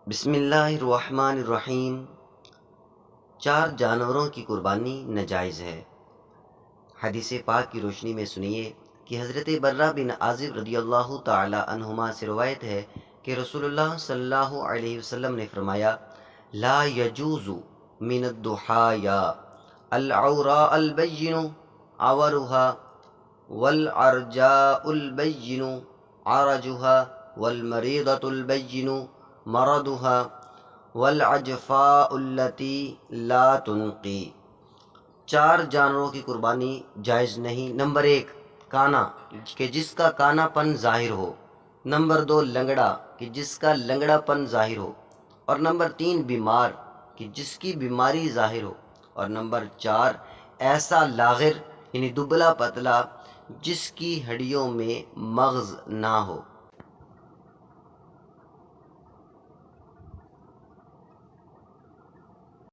بسم اللہ الرحمن الرحیم۔ چار جانوروں کی قربانی ناجائز ہے۔ حدیث پاک کی روشنی میں سنیے کہ حضرت برہ بن عازب رضی اللہ تعالی عنہما سے روایت ہے کہ رسول اللہ صلی اللہ علیہ وسلم نے فرمایا: لا یجوز من الضحایا العوراء البین عورها والعرجاء البین عرجها والمریضة البین مرضها والعجفاء التي لا تنقی۔ چار جانوروں کی قربانی جائز نہیں۔ نمبر 1 کانا، کہ جس کا کانا پن ظاہر ہو۔ نمبر 2 لنگڑا، کہ جس کا لنگڑا پن ظاہر ہو۔ اور نمبر 3 بیمار، کہ جس کی بیماری ظاہر ہو۔ اور نمبر 4 ایسا لاغر، یعنی دبلا پتلا، جس کی ہڈیوں میں مغز نہ ہو۔